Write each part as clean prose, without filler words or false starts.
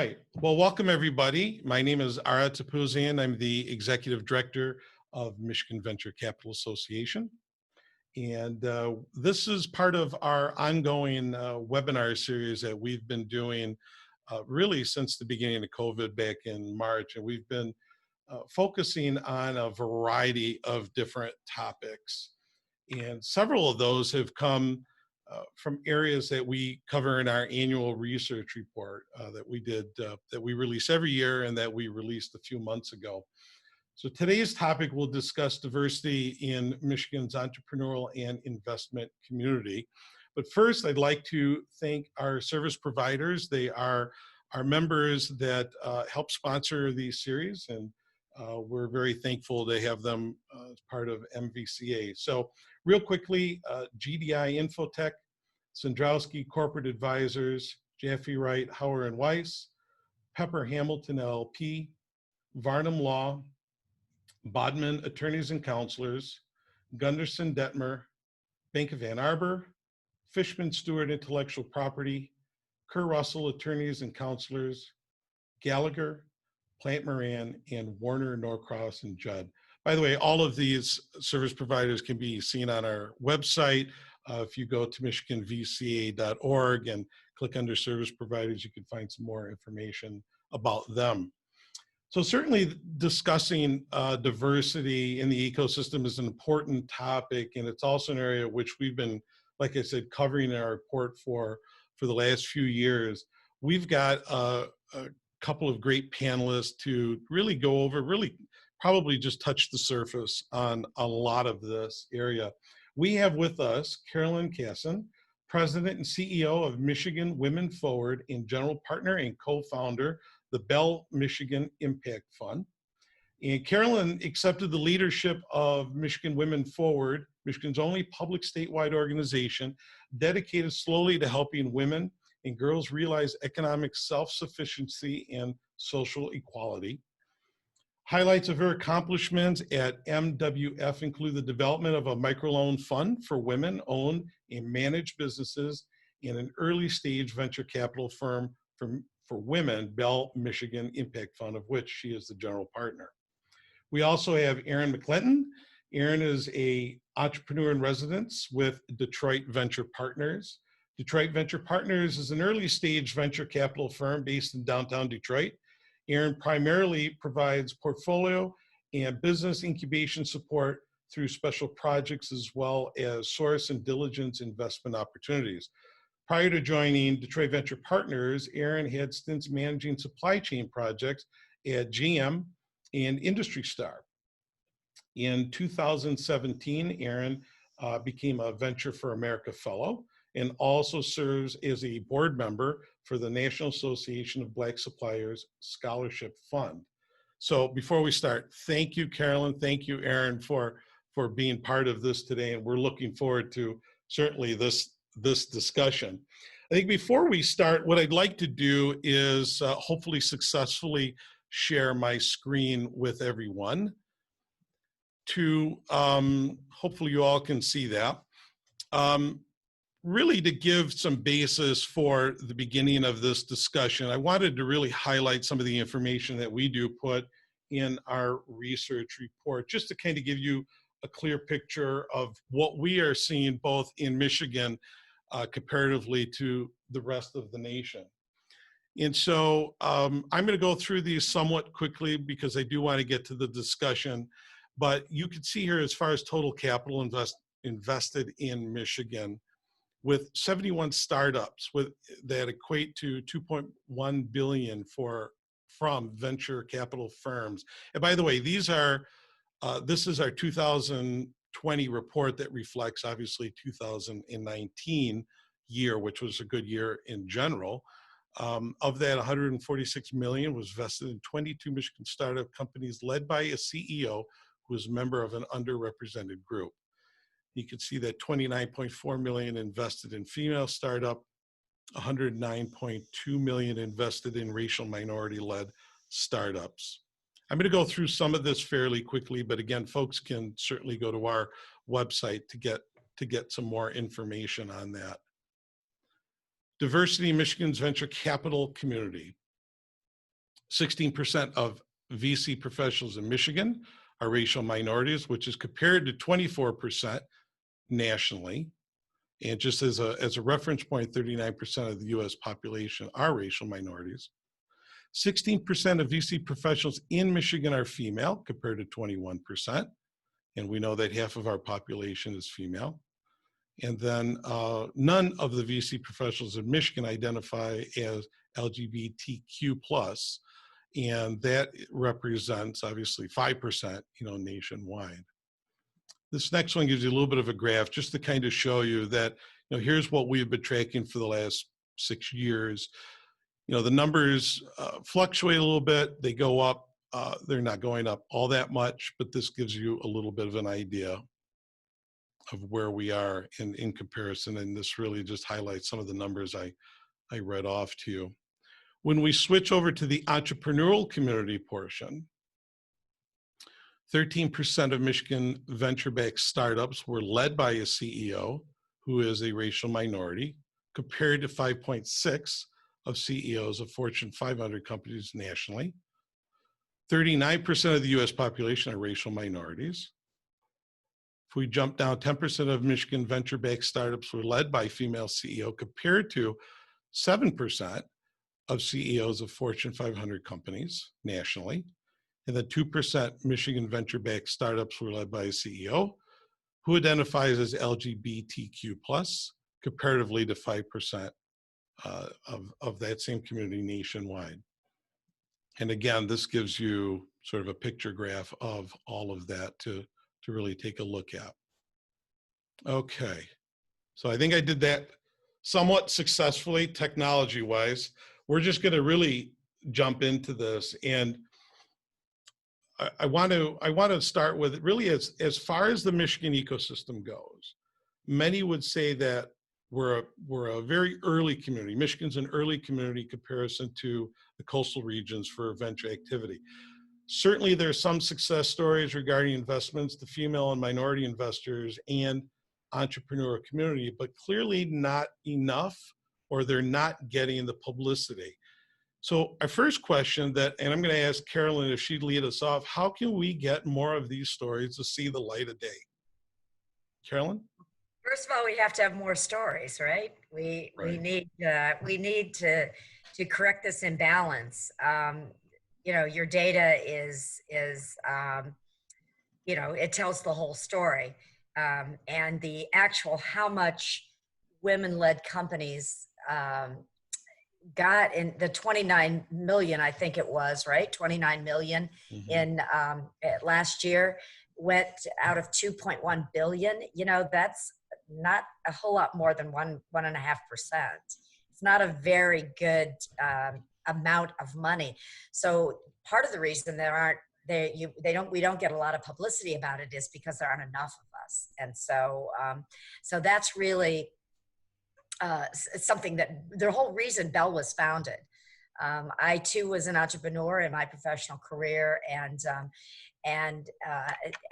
right. Well, welcome everybody. My name is Ara Tapuzian. I'm the Executive Director of Michigan Venture Capital Association. And this is part of our ongoing webinar series that we've been doing really since the beginning of COVID back in March. And we've been focusing on a variety of different topics. And several of those have come from areas that we cover in our annual research report that we did, that we release every year and that we released a few months ago. So today's topic will discuss diversity in Michigan's entrepreneurial and investment community. But first, I'd like to thank our service providers. They are our members that help sponsor these series, and we're very thankful to have them as part of MVCA. So real quickly, GDI Infotech, Sandrowski Corporate Advisors, Jaffe Wright, Hauer and Weiss, Pepper Hamilton LLP, Varnum Law, Bodman Attorneys and Counselors, Gunderson Detmer, Bank of Ann Arbor, Fishman Stewart Intellectual Property, Kerr Russell Attorneys and Counselors, Gallagher, Plant Moran, and Warner Norcross and Judd. By the way, all of these service providers can be seen on our website. If you go to michiganvca.org and click under service providers, you can find some more information about them. So certainly discussing diversity in the ecosystem is an important topic, and it's also an area which we've been, like I said, covering in our report for the last few years. We've got a couple of great panelists to really go over, really probably just touch the surface on a lot of this area. We have with us Carolyn Cassin, President and CEO of Michigan Women Forward and General Partner and Co-Founder, the Belle Michigan Impact Fund. And Carolyn accepted the leadership of Michigan Women Forward, Michigan's only public statewide organization dedicated solely to helping women and girls realize economic self-sufficiency and social equality. Highlights of her accomplishments at MWF include the development of a microloan fund for women-owned and managed businesses and an early-stage venture capital firm for women, Belle Michigan Impact Fund, of which she is the general partner. We also have Erin McClendon. Erin is an entrepreneur in residence with Detroit Venture Partners. Detroit Venture Partners is an early-stage venture capital firm based in downtown Detroit. Erin primarily provides portfolio and business incubation support through special projects as well as source and diligence investment opportunities. Prior to joining Detroit Venture Partners, Erin had stints managing supply chain projects at GM and IndustryStar. In 2017, Erin became a Venture for America Fellow and also serves as a board member for the National Association of Black Suppliers Scholarship Fund. So before we start, thank you, Carolyn. Thank you, Erin, for being part of this today. And we're looking forward to certainly this discussion. I think before we start, what I'd like to do is hopefully successfully share my screen with everyone to hopefully you all can see that. Really to give some basis for the beginning of this discussion, I wanted to really highlight some of the information that we do put in our research report, just to kind of give you a clear picture of what we are seeing both in Michigan comparatively to the rest of the nation. And so I'm going to go through these somewhat quickly because I do want to get to the discussion, but you can see here as far as total capital invested in Michigan, with 71 startups that equate to 2.1 billion from venture capital firms. And by the way, this is our 2020 report that reflects obviously 2019 year, which was a good year in general. Of that, 146 million was vested in 22 Michigan startup companies led by a CEO who is a member of an underrepresented group. You can see that 29.4 million invested in female startup, 109.2 million invested in racial minority-led startups. I'm going to go through some of this fairly quickly, but again, folks can certainly go to our website to get some more information on that. Diversity in Michigan's venture capital community. 16% of VC professionals in Michigan are racial minorities, which is compared to 24% nationally. And just as a reference point, 39% of the US population are racial minorities. 16% of VC professionals in Michigan are female, compared to 21%. And we know that half of our population is female. And then none of the VC professionals in Michigan identify as LGBTQ+, and that represents obviously 5%, nationwide. This next one gives you a little bit of a graph just to kind of show you that, here's what we've been tracking for the last 6 years. The numbers fluctuate a little bit. They go up. They're not going up all that much, but this gives you a little bit of an idea of where we are in comparison. And this really just highlights some of the numbers I read off to you. When we switch over to the entrepreneurial community portion, 13% of Michigan venture-backed startups were led by a CEO who is a racial minority, compared to 5.6% of CEOs of Fortune 500 companies nationally. 39% of the US population are racial minorities. If we jump down, 10% of Michigan venture-backed startups were led by female CEO, compared to 7% of CEOs of Fortune 500 companies nationally. And then 2% Michigan venture-backed startups were led by a CEO who identifies as LGBTQ+, comparatively to 5% of that same community nationwide. And again, this gives you sort of a picture graph of all of that to really take a look at. Okay, so I think I did that somewhat successfully technology-wise. We're just going to really jump into this, and I want to start with really as far as the Michigan ecosystem goes. Many would say that we're a very early community. Michigan's an early community comparison to the coastal regions for venture activity. Certainly, there's some success stories regarding investments to female and minority investors and entrepreneurial community, but clearly not enough, or they're not getting the publicity. So our first question and I'm going to ask Carolyn if she'd lead us off, how can we get more of these stories to see the light of day? Carolyn? First of all, we have to have more stories, right? We need to correct this imbalance. Your data is it tells the whole story, and the actual how much women-led companies got in the 29 million, I think it was, right? 29 million in last year went out of 2.1 billion. That's not a whole lot more than 1.5%. It's not a very good amount of money. So part of the reason we don't get a lot of publicity about it is because there aren't enough of us. And so that's really something that the whole reason Belle was founded. I too was an entrepreneur in my professional career, and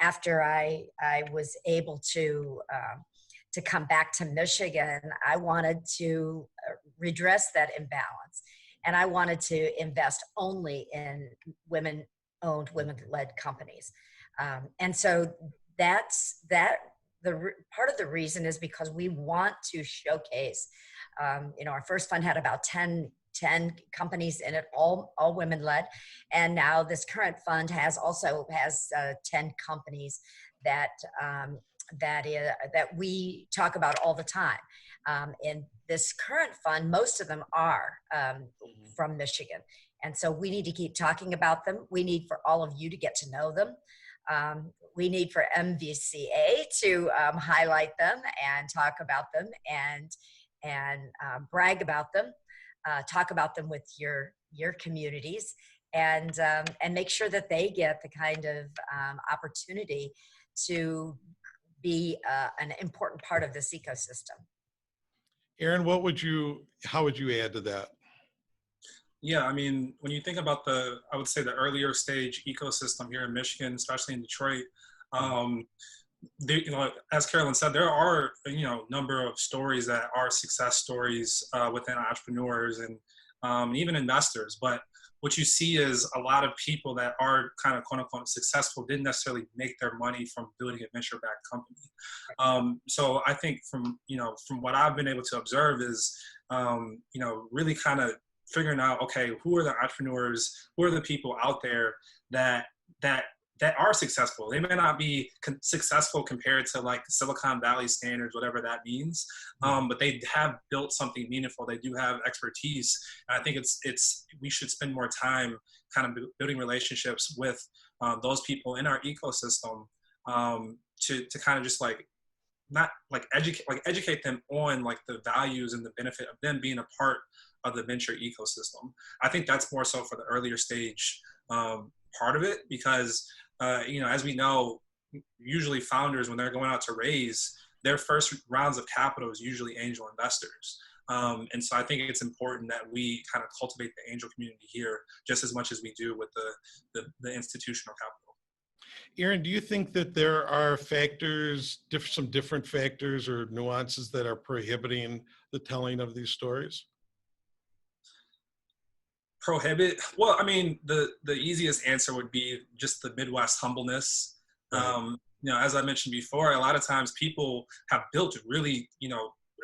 after I was able to come back to Michigan, I wanted to redress that imbalance, and I wanted to invest only in women-owned, women-led companies, and so that's that. The part of the reason is because we want to showcase, our first fund had about 10 companies in it, all women-led. And now this current fund has 10 companies that we talk about all the time. In this current fund, most of them are from Michigan. And so we need to keep talking about them. We need for all of you to get to know them. We need for MVCA to highlight them and talk about them and brag about them, talk about them with your communities, and make sure that they get the kind of opportunity to be an important part of this ecosystem. Aaron, how would you add to that? Yeah, I mean, when you think about I would say the earlier stage ecosystem here in Michigan, especially in Detroit, as Carolyn said, there are, number of stories that are success stories within entrepreneurs. And even investors. But what you see is a lot of people that are kind of quote unquote successful didn't necessarily make their money from building a venture-backed company. So I think from what I've been able to observe is, really kind of figuring out, okay, who are the entrepreneurs, who are the people out there that are successful. They may not be successful compared to like Silicon Valley standards, whatever that means, but they have built something meaningful. They do have expertise. And I think we should spend more time kind of building relationships with those people in our ecosystem to kind of just like not like educate them on like the values and the benefit of them being a part of the venture ecosystem. I think that's more so for the earlier stage part of it, because as we know, usually founders, when they're going out to raise, their first rounds of capital is usually angel investors. And so I think it's important that we kind of cultivate the angel community here just as much as we do with the institutional capital. Aaron, do you think that there are some different factors or nuances that are prohibiting the telling of these stories? Prohibit? Well, I mean, the easiest answer would be just the Midwest humbleness. Right. As I mentioned before, a lot of times people have built really,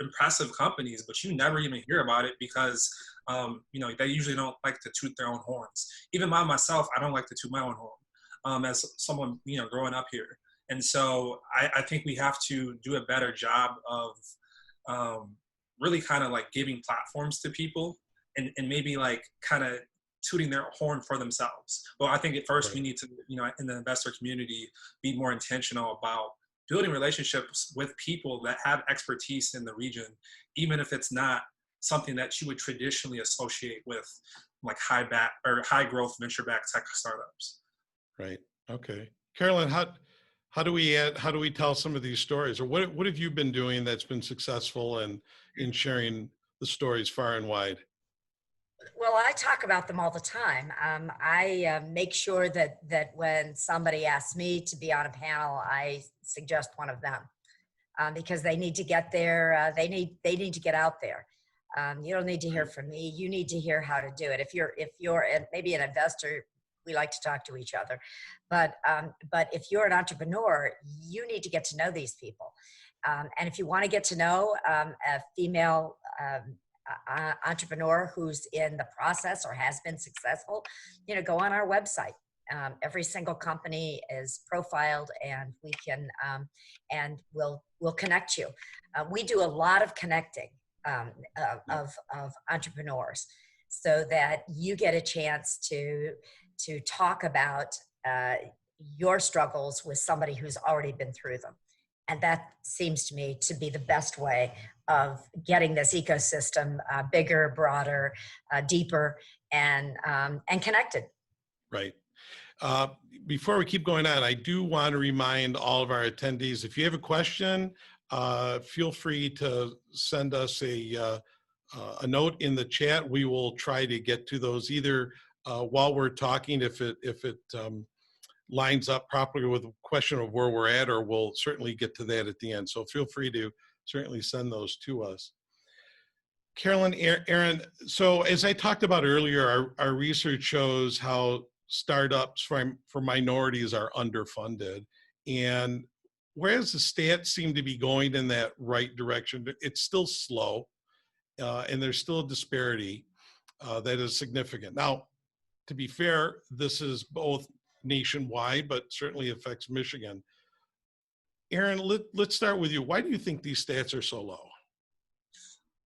impressive companies, but you never even hear about it because, they usually don't like to toot their own horns. Even myself, I don't like to toot my own horn as someone, growing up here. And so I think we have to do a better job of really kind of like giving platforms to people and maybe like kind of tooting their horn for themselves. Well, I think at first we need to, in the investor community, be more intentional about building relationships with people that have expertise in the region, even if it's not something that you would traditionally associate with like high growth venture-backed tech startups. Right. Okay. Carolyn, how do we tell some of these stories, or what have you been doing that's been successful in sharing the stories far and wide? Well, I talk about them all the time. I make sure that when somebody asks me to be on a panel, I suggest one of them because they need to get there. They need to get out there. You don't need to hear from me. You need to hear how to do it. If you're maybe an investor, we like to talk to each other, but if you're an entrepreneur, you need to get to know these people. And if you want to get to know a female entrepreneur who's in the process or has been successful, go on our website. Every single company is profiled, and we can and we'll connect you. We do a lot of connecting of entrepreneurs, so that you get a chance to talk about your struggles with somebody who's already been through them. And that seems to me to be the best way of getting this ecosystem bigger, broader, deeper, and connected. Right. Before we keep going on, I do want to remind all of our attendees, if you have a question, feel free to send us a note in the chat. We will try to get to those either while we're talking, if it lines up properly with the question of where we're at, or we'll certainly get to that at the end. So feel free to certainly send those to us. Carolyn, Aaron, so as I talked about earlier, our research shows how startups for minorities are underfunded. And whereas the stats seem to be going in that right direction, it's still slow, and there's still a disparity that is significant. Now, to be fair, this is both nationwide, but certainly affects Michigan. Aaron, let's start with you. Why do you think these stats are so low?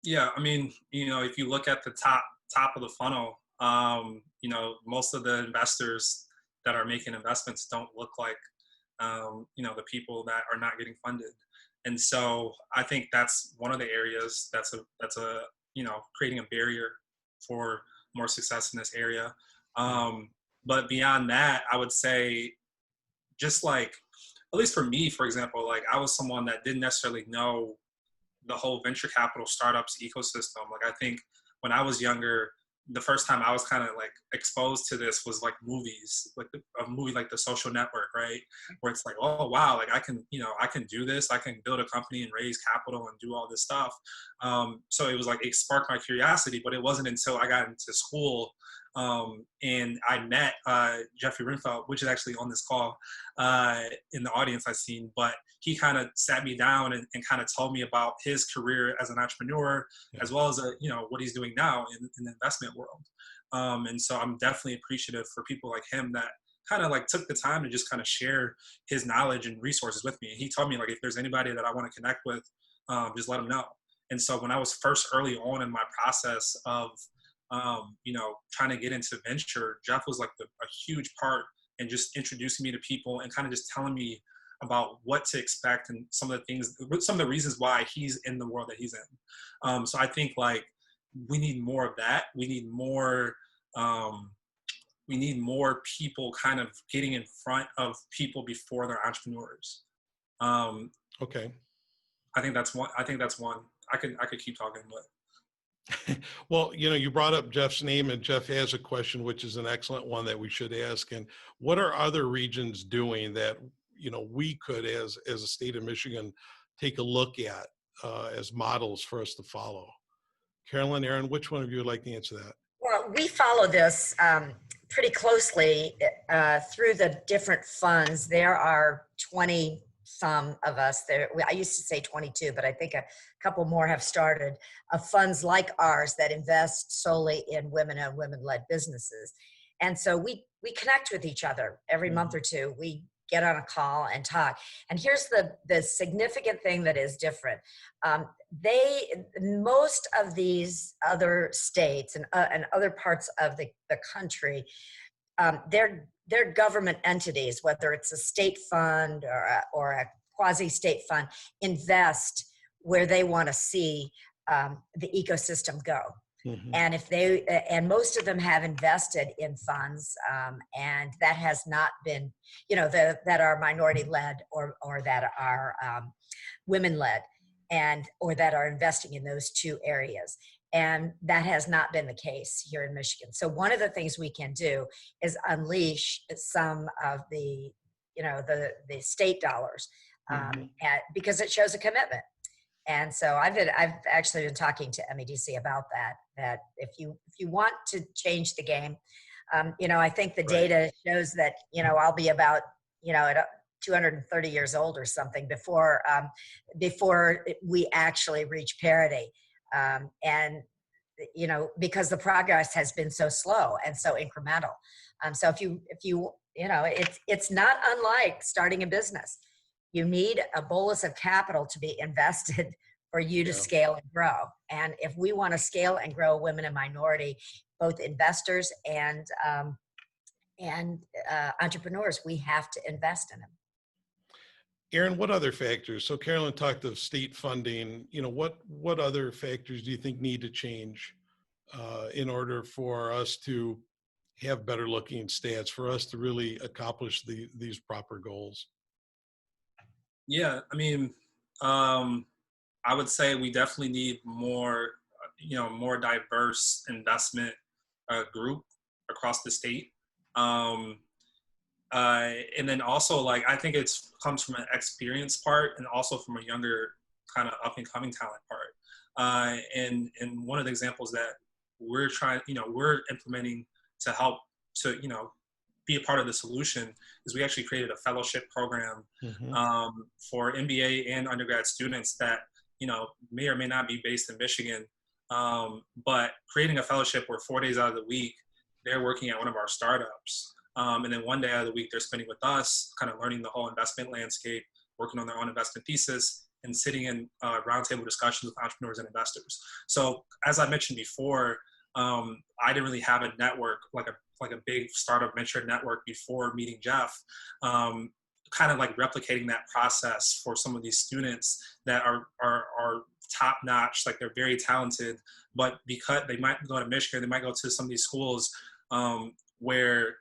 Yeah, I mean, if you look at the top of the funnel, most of the investors that are making investments don't look like, the people that are not getting funded. And so I think that's one of the areas that's creating a barrier for more success in this area. But beyond that, I would say just like, at least for me, for example, like I was someone that didn't necessarily know the whole venture capital startups ecosystem. Like I think when I was younger, the first time I was kind of like exposed to this was like movies, like a movie like The Social Network, right? Where it's like, oh, wow, like I can do this. I can build a company and raise capital and do all this stuff. So it was like, it sparked my curiosity, but it wasn't until I got into school and I met Jeffrey Rinfeld, which is actually on this call in the audience I've seen, but he kind of sat me down and kind of told me about his career as an entrepreneur, as well as what he's doing now in the investment world. And so I'm definitely appreciative for people like him that kind of like took the time to just kind of share his knowledge and resources with me. And he told me, like, if there's anybody that I want to connect with, just let him know. And so when I was first early on in my process of trying to get into venture, Jeff was like a huge part in just introducing me to people and kind of just telling me about what to expect and some of the reasons why he's in the world that he's in. So I think like we need more of that. We need more people kind of getting in front of people before they're entrepreneurs. Okay. I think that's one. I could keep talking, but. Well, you brought up Jeff's name, and Jeff has a question, which is an excellent one that we should ask. And what are other regions doing that, we could, as a state of Michigan, take a look at as models for us to follow? Carolyn, Aaron, which one of you would like to answer that? Well, we follow this pretty closely through the different funds. There are 20 some of us there. I used to say 22, but I think a couple more have started of funds like ours that invest solely in women and women-led businesses. And so we connect with each other every month or two. We get on a call and talk. And here's the significant thing that is different. Most of these other states and other parts of the country, they're government entities, whether it's a state fund or a quasi-state fund, invest where they want to see the ecosystem go. Mm-hmm. And most of them have invested in funds, and that has not been, that are minority-led or that are women-led, or that are investing in those two areas. And that has not been the case here in Michigan. So one of the things we can do is unleash some of the state dollars, because it shows a commitment. And so I've actually been talking to MEDC about that if you want to change the game, I think the data shows that, I'll be about, at 230 years old or something before we actually reach parity. And, because the progress has been so slow and so incremental. So if you it's not unlike starting a business. You need a bolus of capital to be invested for you to scale and grow. And if we want to scale and grow women and minority, both investors and entrepreneurs, we have to invest in them. Aaron, what other factors? So Carolyn talked of state funding. What other factors do you think need to change in order for us to have better looking stats, for us to really accomplish these proper goals? Yeah, I mean, I would say we definitely need more diverse investment group across the state. And then also, like, I think comes from an experience part and also from a younger kind of up and coming talent part. And one of the examples that we're implementing to help to, be a part of the solution is we actually created a fellowship program for MBA and undergrad students that, may or may not be based in Michigan, but creating a fellowship where 4 days out of the week, they're working at one of our startups. And then 1 day out of the week, they're spending with us, kind of learning the whole investment landscape, working on their own investment thesis, and sitting in roundtable discussions with entrepreneurs and investors. So as I mentioned before, I didn't really have a network, like a big startup venture network before meeting Jeff, kind of like replicating that process for some of these students that are top notch, like they're very talented, but because they might go to Michigan, they might go to some of these schools where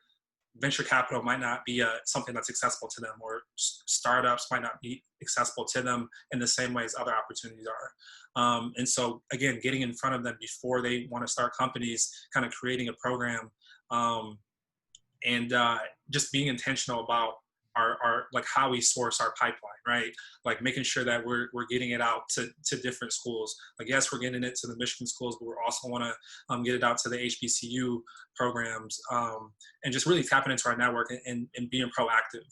venture capital might not be something that's accessible to them, or startups might not be accessible to them in the same way as other opportunities are. And so again, getting in front of them before they want to start companies, kind of creating a program, and just being intentional about like how we source our pipeline, right? Like making sure that we're getting it out to different schools. Like, yes, we're getting it to the Michigan schools, but we also want to get it out to the HBCU programs, and just really tapping into our network and being proactive.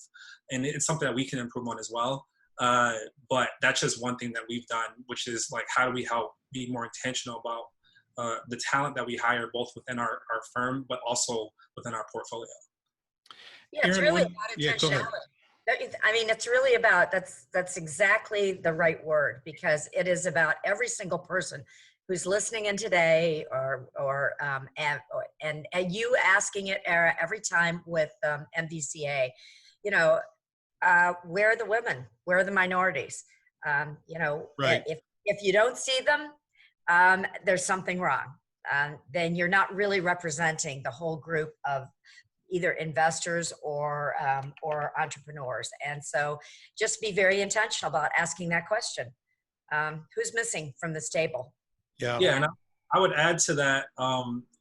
And it's something that we can improve on as well. But that's just one thing that we've done, which is like, how do we help be more intentional about the talent that we hire, both within our firm, but also within our portfolio. Yeah, it's really about yeah, go ahead. intentionality. I mean, it's really about, that's exactly the right word, because it is about every single person who's listening in today, and you asking it every time with MVCA, you know, where are the women? Where are the minorities? You know, Right. if you don't see them, there's something wrong. Then you're not really representing the whole group of either investors or entrepreneurs. And so just be very intentional about asking that question. Who's missing from this table? Yeah. Yeah, and I would add to that,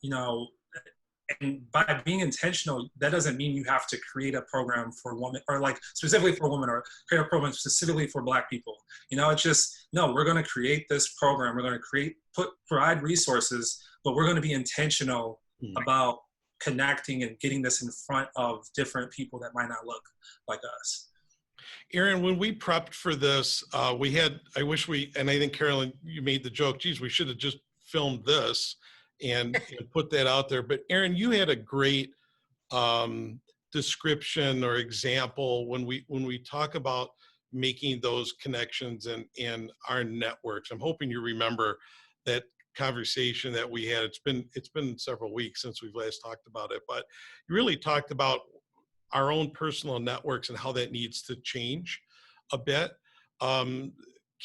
you know, and by being intentional, that doesn't mean you have to create a program for women, or like specifically for women, or create a program specifically for Black people. You know, it's just, no, we're going to create this program. We're going to provide resources, but we're going to be intentional about connecting and getting this in front of different people that might not look like us. Aaron, when we prepped for this, and I think Carolyn, you made the joke, geez, we should have just filmed this and put that out there. But Aaron, you had a great description or example when we talk about making those connections and our networks. I'm hoping you remember that conversation that we had. It's been several weeks since we've last talked about it, but you really talked about our own personal networks and how that needs to change a bit. Can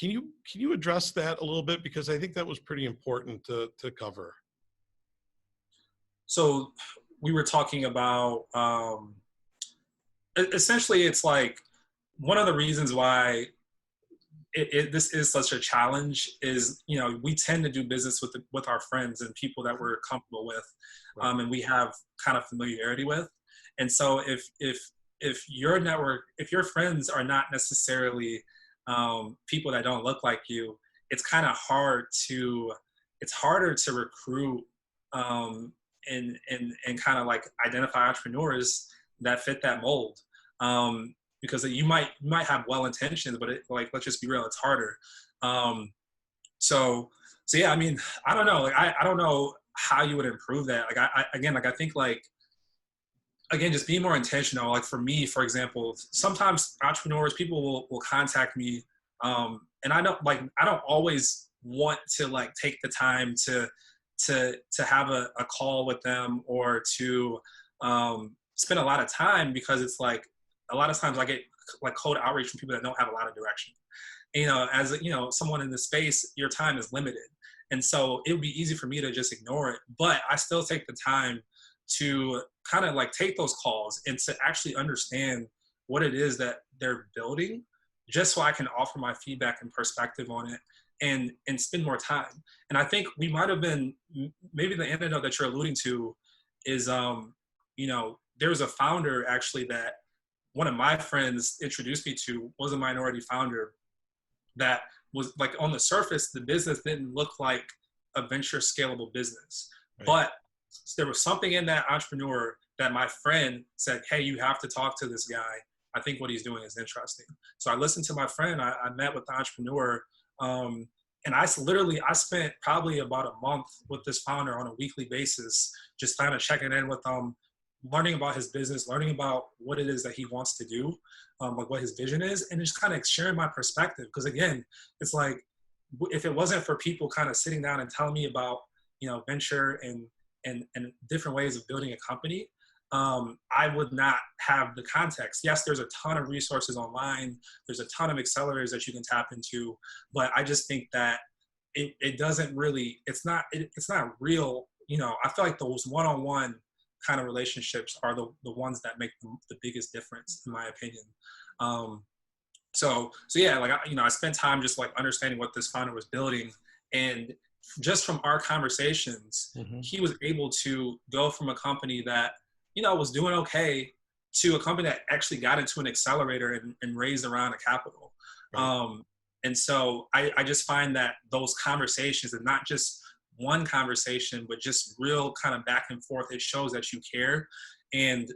you address that a little bit? Because I think that was pretty important to cover. So we were talking about, essentially it's like, one of the reasons why this is such a challenge is, you know, we tend to do business with our friends and people that we're comfortable with, and we have kind of familiarity with. And so if your network, if your friends are not necessarily people that don't look like you, it's kind of harder to recruit and kind of like identify entrepreneurs that fit that mold. Because you might have well intentions, but let's just be real, it's harder. So yeah, I mean, I don't know. Like, I don't know how you would improve that. Like, I think just being more intentional. Like for me, for example, sometimes entrepreneurs, people will contact me, and I don't always want to like take the time to have a call with them or to spend a lot of time, because it's like, a lot of times I get like cold outreach from people that don't have a lot of direction. And, you know, as you know, someone in this space, your time is limited. And so it would be easy for me to just ignore it, but I still take the time to kind of like take those calls and to actually understand what it is that they're building, just so I can offer my feedback and perspective on it and spend more time. And I think we might have been, maybe the anecdote that you're alluding to is, you know, there was a founder actually that one of my friends introduced me to, was a minority founder that was like, on the surface, the business didn't look like a venture scalable business, right. But there was something in that entrepreneur that my friend said, hey, you have to talk to this guy. I think what he's doing is interesting. So I listened to my friend, I met with the entrepreneur, and I spent probably about a month with this founder on a weekly basis, just kind of checking in with them, learning about his business, learning about what it is that he wants to do, like what his vision is, and just kind of sharing my perspective. Because again, it's like, if it wasn't for people kind of sitting down and telling me about, you know, venture and different ways of building a company, I would not have the context. Yes, there's a ton of resources online. There's a ton of accelerators that you can tap into, but I just think that it doesn't really, it's not real. You know, I feel like those one-on-one kind of relationships are the ones that make the biggest difference, in my opinion. So yeah, like, I spent time just like understanding what this founder was building, and just from our conversations, he was able to go from a company that, you know, was doing okay, to a company that actually got into an accelerator and raised a round of capital. Right. And so I just find that those conversations, and not just one conversation, but just real kind of back and forth, it shows that you care. And,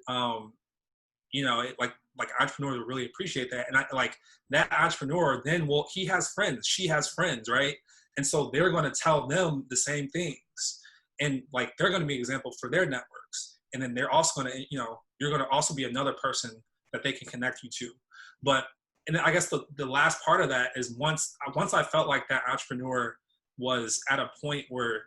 like entrepreneurs will really appreciate that. And like that entrepreneur, then, well, he has friends, she has friends, right? And so they're going to tell them the same things. And like, they're going to be an example for their networks. And then they're also going to, you're going to also be another person that they can connect you to. But, and I guess the last part of that is once I felt like that entrepreneur was at a point where,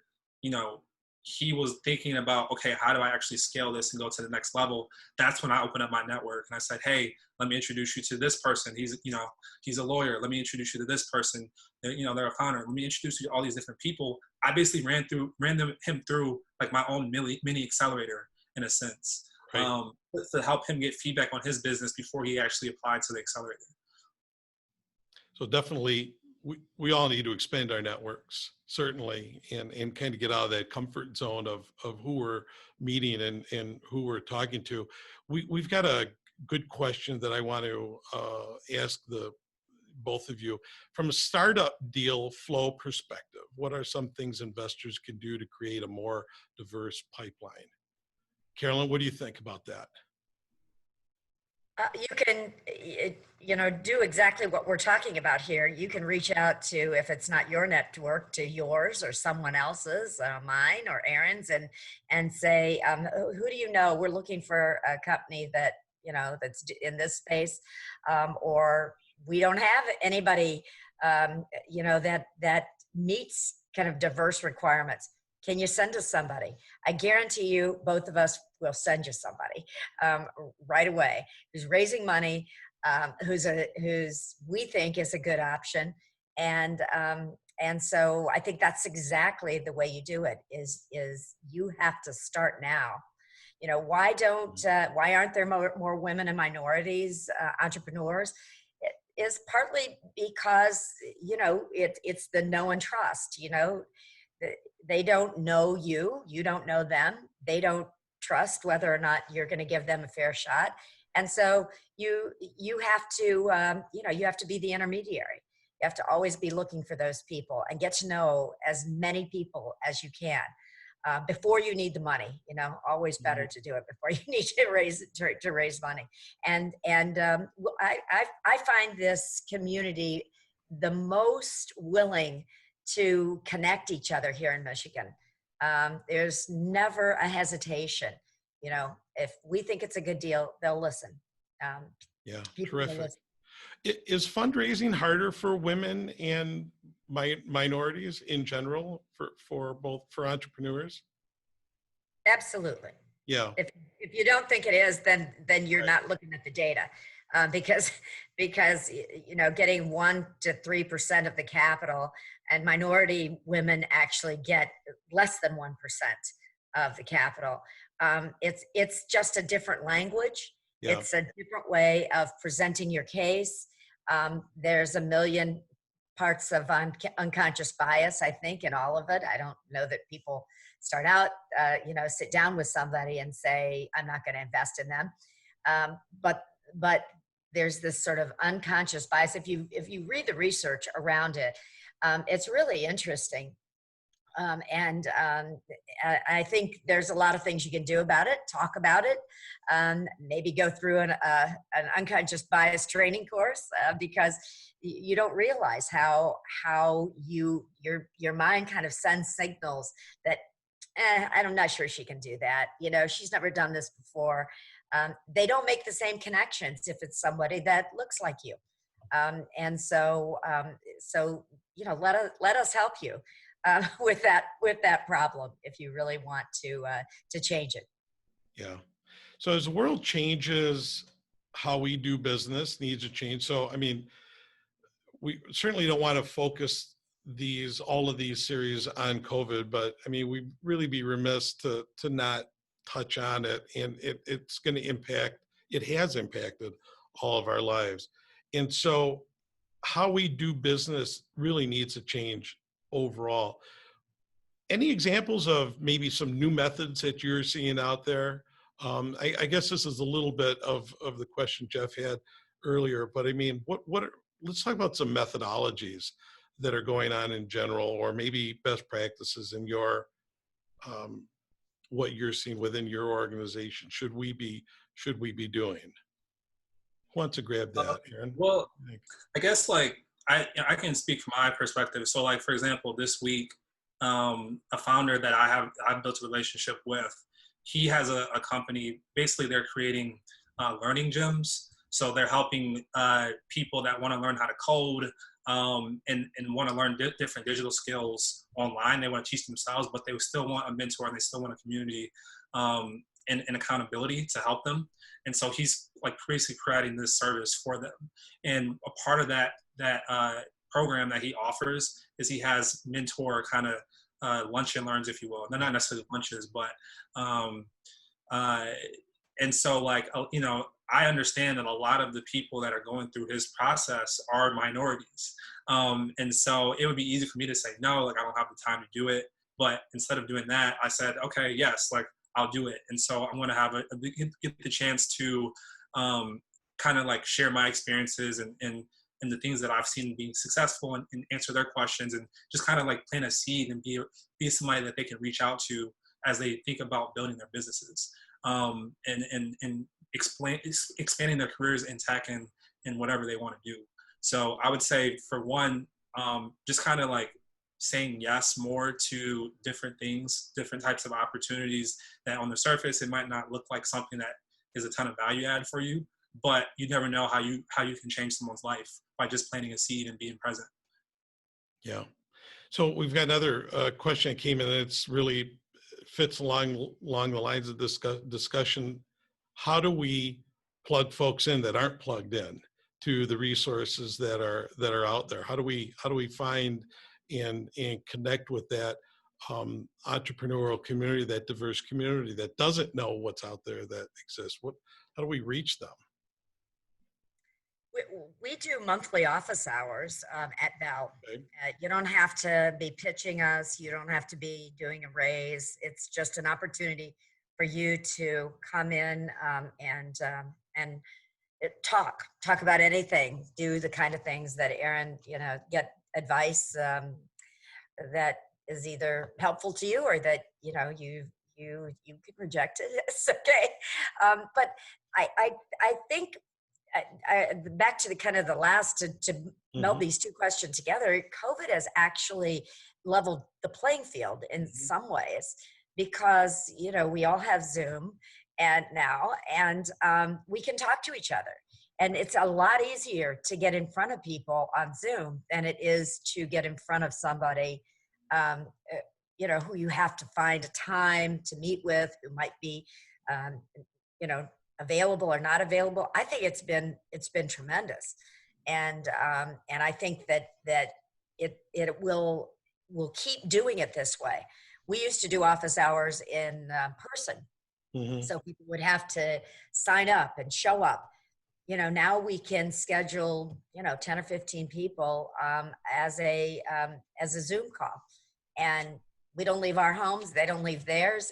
he was thinking about, okay, how do I actually scale this and go to the next level? That's when I opened up my network and I said, hey, let me introduce you to this person. He's a lawyer. Let me introduce you to this person. They're a founder. Let me introduce you to all these different people. I basically ran him through like my own mini accelerator in a sense, Right. to help him get feedback on his business before he actually applied to the accelerator. So definitely, we all need to expand our networks, certainly, and kind of get out of that comfort zone of who we're meeting and who we're talking to. We've got a good question that I want to ask both of you. From a startup deal flow perspective, what are some things investors can do to create a more diverse pipeline? Carolyn, what do you think about that? You can, do exactly what we're talking about here. You can reach out to, if it's not your network, to yours or someone else's, mine or Aaron's, and say, who do you know? We're looking for a company that, that's in this space, or we don't have anybody, that meets kind of diverse requirements. Can you send us somebody? I guarantee you, both of us will send you somebody right away who's raising money, who's we think is a good option, and so I think that's exactly the way you do it. Is you have to start now. Why aren't there more women and minorities entrepreneurs? It is partly because it's the know and trust. They don't know you, you don't know them, they don't trust whether or not you're going to give them a fair shot, and so you have to you have to be the intermediary. You have to always be looking for those people and get to know as many people as you can before you need the money. Always better to do it before you need to raise money. And I find this community the most willing to connect each other here in Michigan. There's never a hesitation. If we think it's a good deal, they'll listen. Yeah, terrific. Is fundraising harder for women and minorities in general for entrepreneurs? Absolutely. Yeah. If you don't think it is, then you're Right. not looking at the data, because getting 1 to 3% of the capital, and minority women actually get less than 1% of the capital. It's just a different language. Yeah. It's a different way of presenting your case. There's a million parts of unconscious bias, I think, in all of it. I don't know that people start out, sit down with somebody and say, I'm not going to invest in them. But there's this sort of unconscious bias. If you read the research around it, it's really interesting. I think there's a lot of things you can do about it, talk about it, maybe go through an unconscious bias training course, because you don't realize how your mind kind of sends signals that, I'm not sure she can do that. She's never done this before. They don't make the same connections if it's somebody that looks like you. So let us help you with that problem if you really want to change it. Yeah. So as the world changes, how we do business needs to change. So, I mean, we certainly don't want to focus all of these series on COVID, but I mean, we'd really be remiss to not touch on it. And it's going to impact, it has impacted all of our lives. And so how we do business really needs to change overall. Any examples of maybe some new methods that you're seeing out there I guess this is a little bit of the question Jeff had earlier, but I mean, let's talk about some methodologies that are going on in general, or maybe best practices in your, what you're seeing within your organization. Should we be doing? Who wants to grab that, Aaron? Well, I guess like I can speak from my perspective. So like, for example, this week, a founder that I've built a relationship with, he has a company. Basically, they're creating learning gyms. So they're helping people that want to learn how to code and want to learn different digital skills online. They want to teach themselves, but they still want a mentor and they still want a community and accountability to help them. And so he's like basically creating this service for them. And a part of that program that he offers is he has mentor kind of lunch and learns, if you will. They're not necessarily lunches, but and so like, you know, I understand that a lot of the people that are going through his process are minorities. And so it would be easy for me to say, no, like I don't have the time to do it. But instead of doing that, I said, okay, yes, like I'll do it. And so I'm going to have get the chance to kind of like share my experiences and the things that I've seen being successful and answer their questions and just kind of like plant a seed and be somebody that they can reach out to as they think about building their businesses and expanding their careers in tech and whatever they want to do. So I would say for one, just kind of like saying yes more to different things, different types of opportunities that on the surface, it might not look like something that is a ton of value add for you, but you never know how you can change someone's life by just planting a seed and being present. Yeah. So we've got another question that came in, and it's really fits along the lines of this discussion. How do we plug folks in that aren't plugged in to the resources that are out there? How do we find and connect with that entrepreneurial community, that diverse community that doesn't know what's out there that exists? How do we reach them? We do monthly office hours at Belle. Okay. You don't have to be pitching us. You don't have to be doing a raise. It's just an opportunity for you to come in and talk about anything. Do the kind of things that Aaron, get advice that is either helpful to you or that you can reject it. It's okay, but I think. Back to the kind of the last to meld these two questions together, COVID has actually leveled the playing field in some ways because, we all have Zoom and we can talk to each other. And it's a lot easier to get in front of people on Zoom than it is to get in front of somebody, who you have to find a time to meet with, who might be, available or not available. I think it's been tremendous, and I think that it will keep doing it this way. We used to do office hours in person, so people would have to sign up and show up. Now we can schedule 10 or 15 people as a Zoom call, and we don't leave our homes, they don't leave theirs.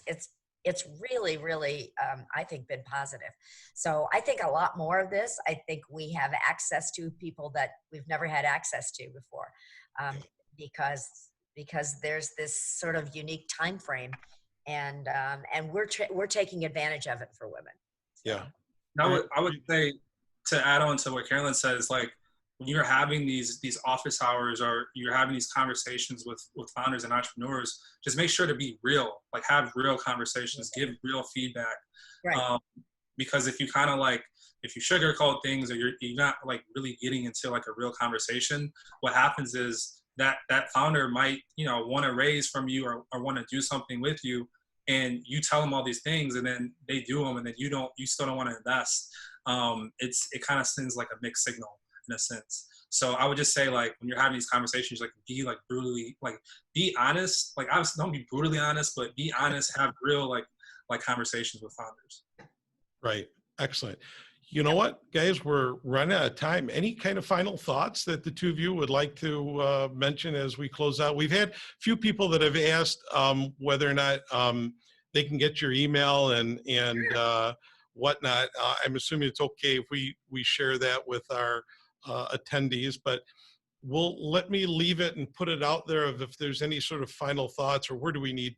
It's really, really, I think, been positive. So I think a lot more of this, I think we have access to people that we've never had access to before, because there's this sort of unique time frame, and we're taking advantage of it for women. So. Yeah. I would say, to add on to what Carolyn says, like when you're having these office hours or you're having these conversations with founders and entrepreneurs, just make sure to be real, like have real conversations, give real feedback. Right. Because if you kind of like, if you sugarcoat things or you're not like really getting into like a real conversation, what happens is that founder might, want to raise from you or want to do something with you, and you tell them all these things and then they do them and then you still don't want to invest. It kind of sends like a mixed signal in a sense. So I would just say, like, when you're having these conversations, like be like brutally, like be honest, like obviously don't be brutally honest, but be honest, have real like conversations with founders. Right. Excellent. You know what, guys, we're running out of time. Any kind of final thoughts that the two of you would like to mention as we close out? We've had a few people that have asked whether or not they can get your email and whatnot. I'm assuming it's okay if we share that with our attendees, but let me leave it and put it out there of if there's any sort of final thoughts, or where do we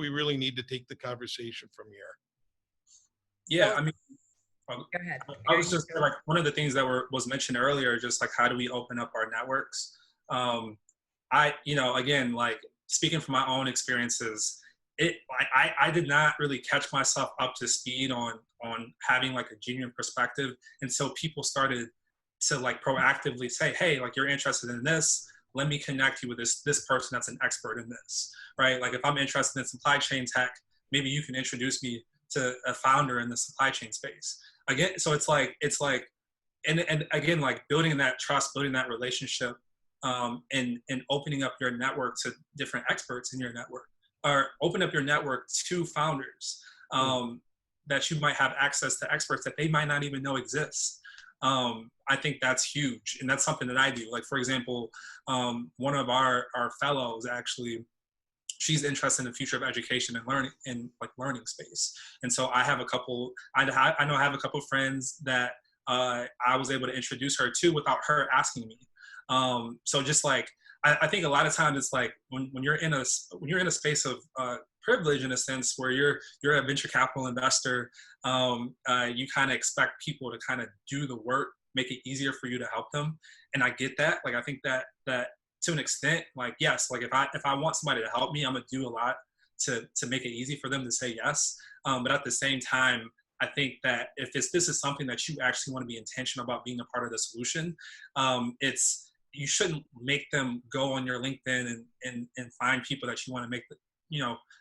really need to take the conversation from here? Yeah, Well, I mean, go ahead. I was just like, one of the things that was mentioned earlier, just like how do we open up our networks? Again, like speaking from my own experiences, I did not really catch myself up to speed on having like a genuine perspective until people started to like proactively say, hey, like you're interested in this, let me connect you with this person that's an expert in this, right? Like if I'm interested in supply chain tech, maybe you can introduce me to a founder in the supply chain space. Again, so it's like, and again, like building that trust, building that relationship, and opening up your network to different experts in your network, or open up your network to founders that you might have access to experts that they might not even know exist. I think that's huge, and that's something that I do. Like for example, one of our fellows actually, she's interested in the future of education and learning in like learning space. And so I have a couple, I know I have a couple of friends that I was able to introduce her to without her asking me. So just like, I think a lot of times it's like when you're in a space of privilege, in a sense, where you're a venture capital investor, you kind of expect people to kind of do the work, make it easier for you to help them. And I get that. Like, I think that to an extent, like, yes, like if I want somebody to help me, I'm gonna do a lot to make it easy for them to say yes. But at the same time, I think that if this is something that you actually want to be intentional about being a part of the solution, you shouldn't make them go on your LinkedIn and find people that you want to make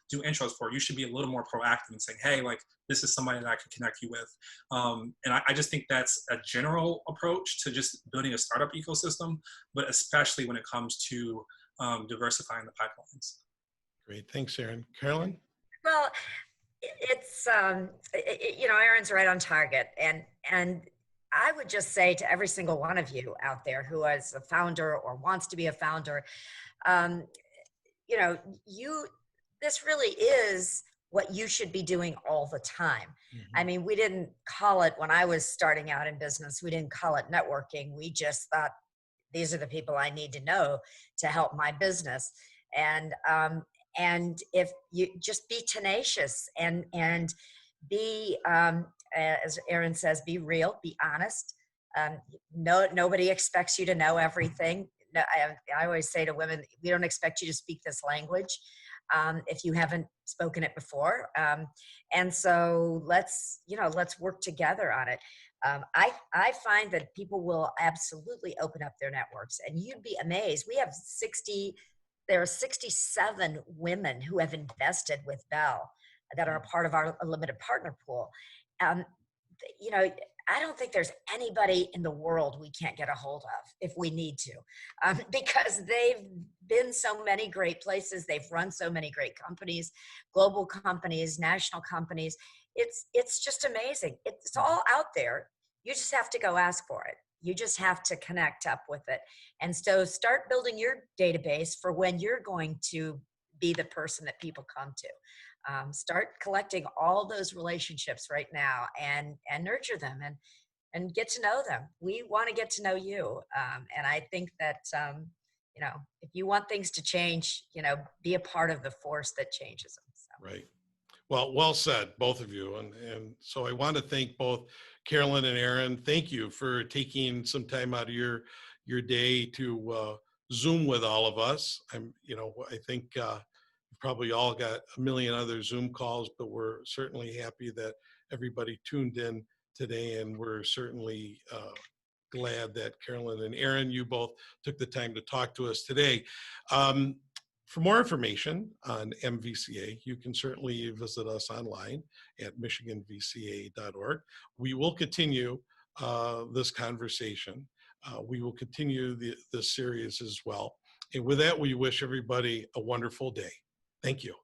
do intros for. You should be a little more proactive and saying, hey, like this is somebody that I can connect you with. And I just think that's a general approach to just building a startup ecosystem, but especially when it comes to diversifying the pipelines. Great, thanks, Aaron. Carolyn? Well, it's Aaron's right on target, and I would just say to every single one of you out there who is a founder or wants to be a founder, this really is what you should be doing all the time. Mm-hmm. I mean, we didn't call it, when I was starting out in business, we didn't call it networking. We just thought, these are the people I need to know to help my business. And if you just be tenacious and be, as Aaron says, be real, be honest. Nobody expects you to know everything. No, I always say to women, we don't expect you to speak this language if you haven't spoken it before. And so let's work together on it. I find that people will absolutely open up their networks, and you'd be amazed. There are 67 women who have invested with Belle that are a part of our limited partner pool. I don't think there's anybody in the world we can't get a hold of if we need to, because they've been so many great places. They've run so many great companies, global companies, national companies. It's just amazing. It's all out there. You just have to go ask for it. You just have to connect up with it. And so start building your database for when you're going to be the person that people come to. Start collecting all those relationships right now and nurture them and get to know them. We want to get to know you. And I think that, if you want things to change, be a part of the force that changes them. So. Right. Well said, both of you. And so I want to thank both Carolyn and Aaron. Thank you for taking some time out of your day to Zoom with all of us. I think you've probably all got a million other Zoom calls, but we're certainly happy that everybody tuned in today. And we're certainly glad that Carolyn and Aaron, you both took the time to talk to us today. For more information on MVCA, you can certainly visit us online at michiganvca.org. We will continue this conversation. We will continue this series as well. And with that, we wish everybody a wonderful day. Thank you.